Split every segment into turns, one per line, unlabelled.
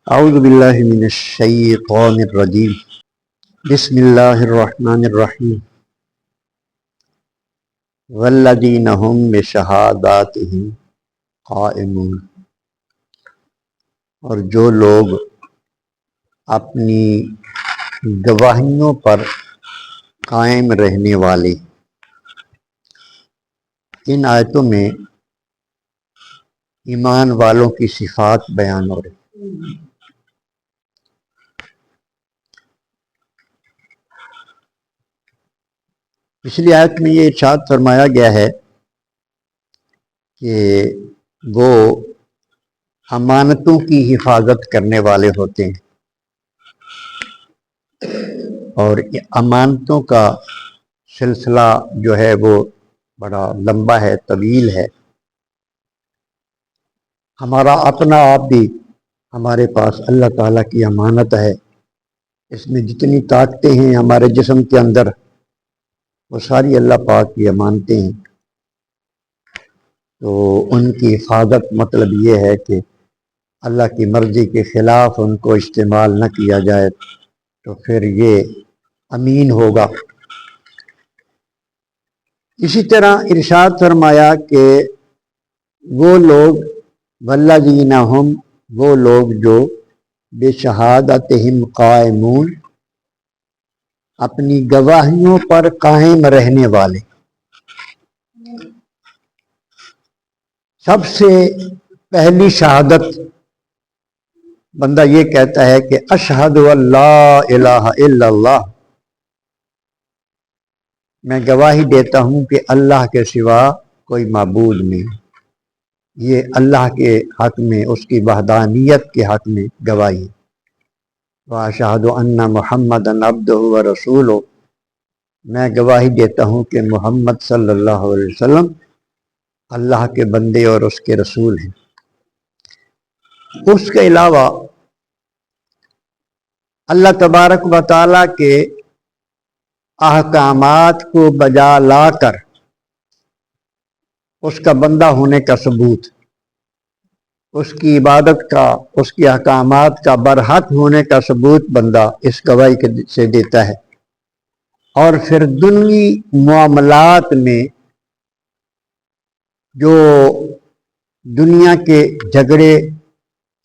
اعوذ باللہ من الشیطان الرجیم بسم اللہ الرحمن الرحیم والذین هم بشہاداتہم قائمون، اور جو لوگ اپنی گواہیوں پر قائم رہنے والے۔ ان آیتوں میں ایمان والوں کی صفات بیان ہو رہی۔ پچھلی آیت میں یہ ارشاد فرمایا گیا ہے کہ وہ امانتوں کی حفاظت کرنے والے ہوتے ہیں، اور امانتوں کا سلسلہ جو ہے وہ بڑا لمبا ہے، طویل ہے۔ ہمارا اپنا آپ بھی ہمارے پاس اللہ تعالیٰ کی امانت ہے۔ اس میں جتنی طاقتیں ہیں ہمارے جسم کے اندر، وہ ساری اللہ پاک کی امانتیں ہیں۔ تو ان کی حفاظت مطلب یہ ہے کہ اللہ کی مرضی کے خلاف ان کو استعمال نہ کیا جائے، تو پھر یہ امین ہوگا۔ اسی طرح ارشاد فرمایا کہ وہ لوگ والذین ہم، وہ لوگ جو بشہادتہم قائمون، اپنی گواہیوں پر قائم رہنے والے۔ سب سے پہلی شہادت بندہ یہ کہتا ہے کہ اشہد ان لا الہ الا اللہ، میں گواہی دیتا ہوں کہ اللہ کے سوا کوئی معبود نہیں۔ یہ اللہ کے حق میں، اس کی وحدانیت کے حق میں گواہی۔ واشہد ان محمدا عبدہ ورسولہ، میں گواہی دیتا ہوں کہ محمد صلی اللہ علیہ وسلم اللہ کے بندے اور اس کے رسول ہیں۔ اس کے علاوہ اللہ تبارک و تعالیٰ کے احکامات کو بجا لا کر اس کا بندہ ہونے کا ثبوت، اس کی عبادت کا، اس کے احکامات کا برحق ہونے کا ثبوت بندہ اس گواہی سے دیتا ہے۔ اور پھر دنیوی معاملات میں جو دنیا کے جھگڑے،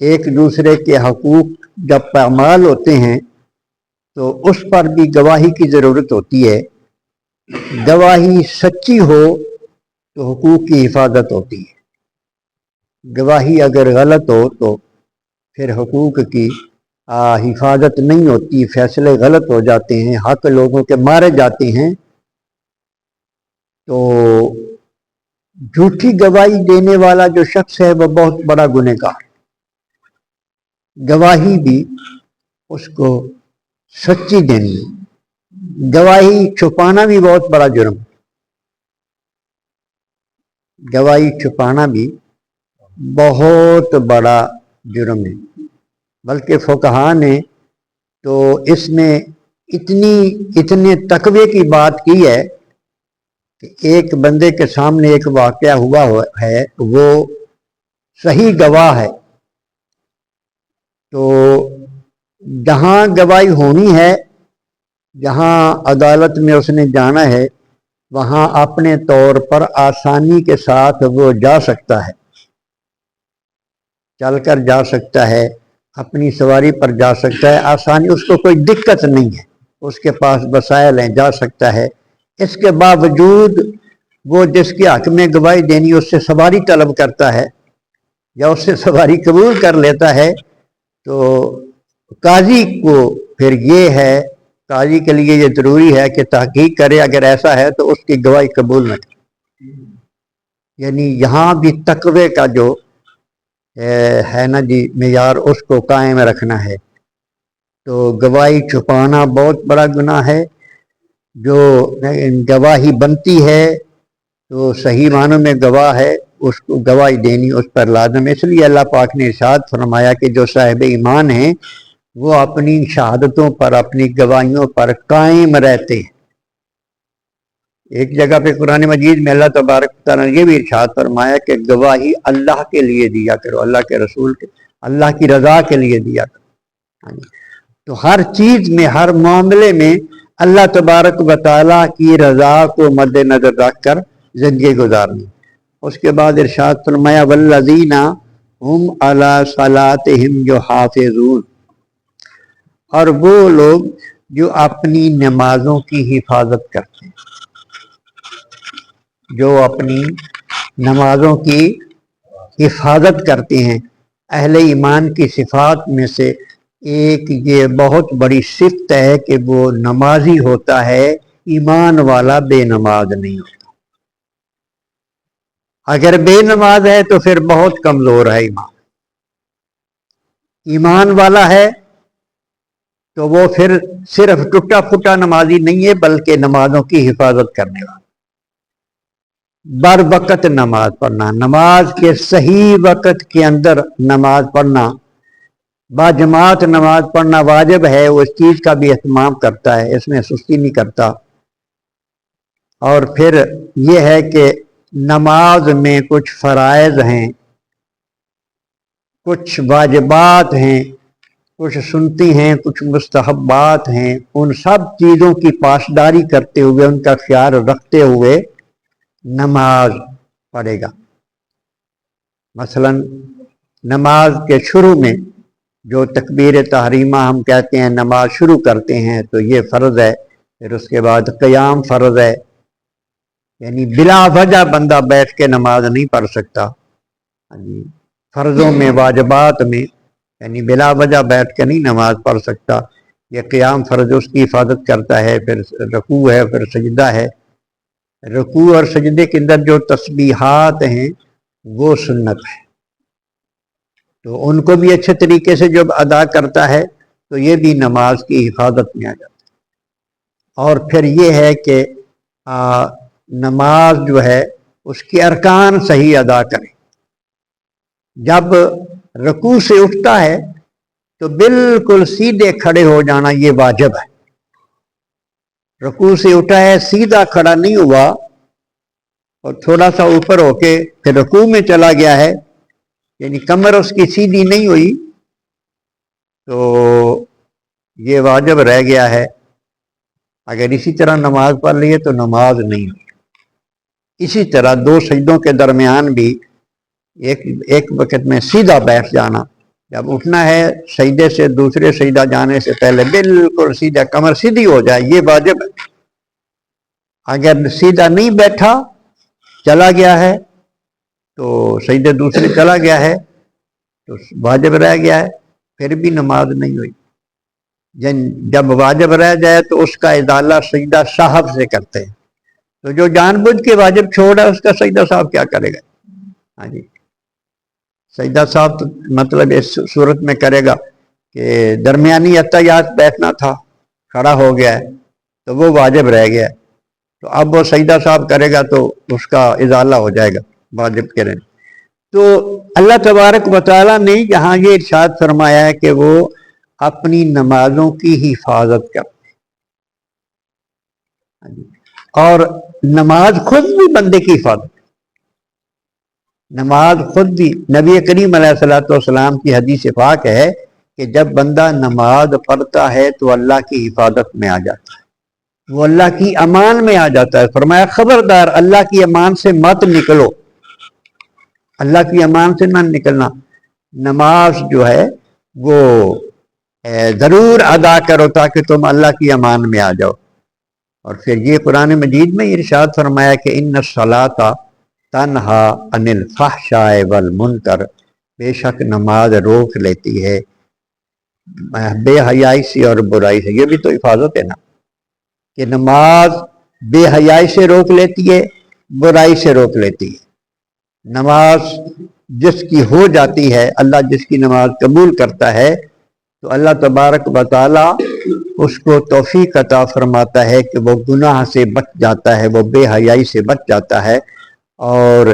ایک دوسرے کے حقوق جب پامال ہوتے ہیں تو اس پر بھی گواہی کی ضرورت ہوتی ہے۔ گواہی سچی ہو تو حقوق کی حفاظت ہوتی ہے، گواہی اگر غلط ہو تو پھر حقوق کی حفاظت نہیں ہوتی، فیصلے غلط ہو جاتے ہیں، حق لوگوں کے مارے جاتے ہیں۔ تو جھوٹی گواہی دینے والا جو شخص ہے وہ بہت بڑا گنہگار۔ گواہی بھی اس کو سچی دینی، گواہی چھپانا بھی بہت بڑا جرم، گواہی چھپانا بھی بہت بڑا جرم ہے۔ بلکہ فقہا نے تو اس میں اتنے تقوی کی بات کی ہے کہ ایک بندے کے سامنے ایک واقعہ ہوا ہے، وہ صحیح گواہ ہے، تو جہاں گواہی ہونی ہے، جہاں عدالت میں اس نے جانا ہے، وہاں اپنے طور پر آسانی کے ساتھ وہ جا سکتا ہے، چل کر جا سکتا ہے، اپنی سواری پر جا سکتا ہے، آسانی، اس کو کوئی دقت نہیں ہے، اس کے پاس وسائل ہیں، جا سکتا ہے۔ اس کے باوجود وہ جس کے حق میں گواہی دینی اس سے سواری طلب کرتا ہے یا اس سے سواری قبول کر لیتا ہے، تو قاضی کو پھر یہ ہے، قاضی کے لیے یہ ضروری ہے کہ تحقیق کرے، اگر ایسا ہے تو اس کی گواہی قبول نہ کرے۔ یعنی یہاں بھی تقوی کا جو ہے نا جی معیار، اس کو قائم رکھنا ہے۔ تو گواہی چھپانا بہت بڑا گناہ ہے۔ جو گواہی بنتی ہے تو صحیح معنوں میں گواہ ہے، اس کو گواہی دینی اس پر لازم ہے۔ اس لیے اللہ پاک نے ارشاد فرمایا کہ جو صاحب ایمان ہیں وہ اپنی شہادتوں پر، اپنی گواہیوں پر قائم رہتے ہیں۔ ایک جگہ پہ قرآن مجید میں اللہ تبارک تعالیٰ نے یہ بھی ارشاد فرمایا کہ گواہی اللہ کے لیے دیا کرو، اللہ کے رسول کے، اللہ کی رضا کے لیے دیا کرو۔ تو ہر چیز میں، ہر معاملے میں اللہ تبارک و تعالیٰ کی رضا کو مد نظر رکھ کر زندگی گزارنی۔ اس کے بعد ارشاد فرمایا والذین ہم علی صلاتہم یحافظون، اور وہ لوگ جو اپنی نمازوں کی حفاظت کرتے ہیں، جو اپنی نمازوں کی حفاظت کرتے ہیں۔ اہل ایمان کی صفات میں سے ایک یہ بہت بڑی صفت ہے کہ وہ نمازی ہوتا ہے، ایمان والا بے نماز نہیں ہوتا۔ اگر بے نماز ہے تو پھر بہت کمزور ہے ایمان۔ ایمان والا ہے تو وہ پھر صرف ٹوٹا پھوٹا نمازی نہیں ہے، بلکہ نمازوں کی حفاظت کرنے والا، بر وقت نماز پڑھنا، نماز کے صحیح وقت کے اندر نماز پڑھنا، باجماعت نماز پڑھنا واجب ہے، وہ اس چیز کا بھی اہتمام کرتا ہے، اس میں سستی نہیں کرتا۔ اور پھر یہ ہے کہ نماز میں کچھ فرائض ہیں، کچھ واجبات ہیں، کچھ سنتی ہیں، کچھ مستحبات ہیں، ان سب چیزوں کی پاسداری کرتے ہوئے، ان کا خیال رکھتے ہوئے نماز پڑھے گا۔ مثلا نماز کے شروع میں جو تکبیر تحریمہ ہم کہتے ہیں، نماز شروع کرتے ہیں تو یہ فرض ہے۔ پھر اس کے بعد قیام فرض ہے، یعنی بلا وجہ بندہ بیٹھ کے نماز نہیں پڑھ سکتا۔ فرضوں میں، واجبات میں، یعنی بلا وجہ بیٹھ کے نہیں نماز پڑھ سکتا۔ یہ قیام فرض، اس کی حفاظت کرتا ہے۔ پھر رکوع ہے، پھر سجدہ ہے۔ رکوع اور سجدے کے اندر جو تسبیحات ہیں وہ سنت ہے، تو ان کو بھی اچھے طریقے سے جب ادا کرتا ہے تو یہ بھی نماز کی حفاظت میں آ جاتا ہے۔ اور پھر یہ ہے کہ نماز جو ہے اس کے ارکان صحیح ادا کرے۔ جب رکوع سے اٹھتا ہے تو بالکل سیدھے کھڑے ہو جانا یہ واجب ہے۔ رکوع سے اٹھا ہے، سیدھا کھڑا نہیں ہوا اور تھوڑا سا اوپر ہو کے پھر رکوع میں چلا گیا ہے، یعنی کمر اس کی سیدھی نہیں ہوئی، تو یہ واجب رہ گیا ہے۔ اگر اسی طرح نماز پڑھ لی ہے تو نماز نہیں ہوئی۔ اسی طرح دو سجدوں کے درمیان بھی ایک وقت میں سیدھا بیٹھ جانا، جب اٹھنا ہے سجدے سے دوسرے سجدہ جانے سے پہلے بالکل سیدھا کمر سیدھی ہو جائے، یہ واجب ہے۔ اگر سیدھا نہیں بیٹھا، چلا گیا ہے تو سجدے دوسرے چلا گیا ہے تو واجب رہ گیا ہے، پھر بھی نماز نہیں ہوئی۔ جب واجب رہ جائے تو اس کا ازالہ سجدہ صاحب سے کرتے ہیں، تو جو جان بوجھ کے واجب چھوڑا اس کا سجدہ صاحب کیا کرے گا؟ ہاں جی، سجدہ صاحب تو مطلب اس صورت میں کرے گا کہ درمیانی اتحیات بیٹھنا تھا، کھڑا ہو گیا ہے تو وہ واجب رہ گیا ہے، تو اب وہ سجدہ صاحب کرے گا تو اس کا ازالہ ہو جائے گا واجب کے رہنے۔ تو اللہ تبارک و تعالیٰ نے یہاں یہ ارشاد فرمایا ہے کہ وہ اپنی نمازوں کی حفاظت کرتے ہیں، اور نماز خود بھی بندے کی حفاظت، نماز خود بھی۔ نبی کریم علیہ الصلوۃ والسلام کی حدیث پاک ہے کہ جب بندہ نماز پڑھتا ہے تو اللہ کی حفاظت میں آ جاتا ہے، وہ اللہ کی امان میں آ جاتا ہے۔ فرمایا خبردار اللہ کی امان سے مت نکلو، اللہ کی امان سے نہ نکلنا، نماز جو ہے وہ ضرور ادا کرو تاکہ تم اللہ کی امان میں آ جاؤ۔ اور پھر یہ قرآن مجید میں ارشاد فرمایا کہ ان الصلاۃ تنہا عن الفحشاء والمنکر، بے شک نماز روک لیتی ہے بے حیائی سے اور برائی سے۔ یہ بھی تو حفاظت ہے نا، کہ نماز بے حیائی سے روک لیتی ہے، برائی سے روک لیتی ہے۔ نماز جس کی ہو جاتی ہے، اللہ جس کی نماز قبول کرتا ہے تو اللہ تبارک و تعالی اس کو توفیق عطا فرماتا ہے کہ وہ گناہ سے بچ جاتا ہے، وہ بے حیائی سے بچ جاتا ہے۔ اور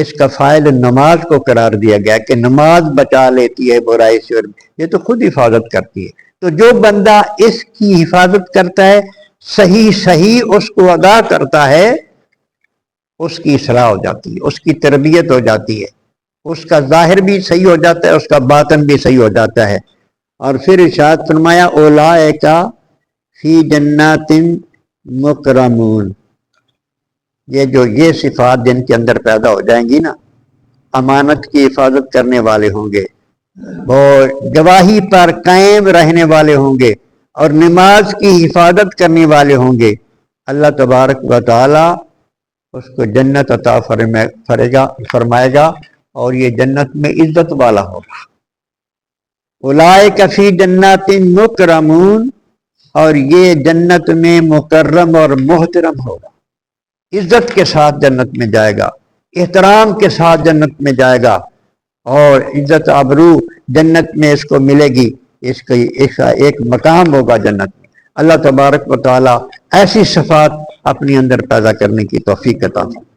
اس کا فائل نماز کو قرار دیا گیا کہ نماز بچا لیتی ہے برائی سے، اور یہ تو خود حفاظت کرتی ہے۔ تو جو بندہ اس کی حفاظت کرتا ہے، صحیح اس کو ادا کرتا ہے، اس کی اصلاح ہو جاتی ہے، اس کی تربیت ہو جاتی ہے۔ اس کا ظاہر بھی صحیح ہو جاتا ہے، اس کا باطن بھی صحیح ہو جاتا ہے۔ اور پھر ارشاد فرمایا اولئک فی جنات مکرمون، یہ صفات جن کے اندر پیدا ہو جائیں گی نا، امانت کی حفاظت کرنے والے ہوں گے، وہ گواہی پر قائم رہنے والے ہوں گے، اور نماز کی حفاظت کرنے والے ہوں گے، اللہ تبارک و تعالی اس کو جنت عطا فرمائے گا، اور یہ جنت میں عزت والا ہوگا۔ اولئک فی جنات مکرمون، اور یہ جنت میں مکرم اور محترم ہوگا، عزت کے ساتھ جنت میں جائے گا، احترام کے ساتھ جنت میں جائے گا، اور عزت آبرو جنت میں اس کو ملے گی، اس کا ایک مقام ہوگا جنت میں۔ اللہ تبارک و تعالی ایسی صفات اپنی اندر پیدا کرنے کی توفیق عطا فرمائے۔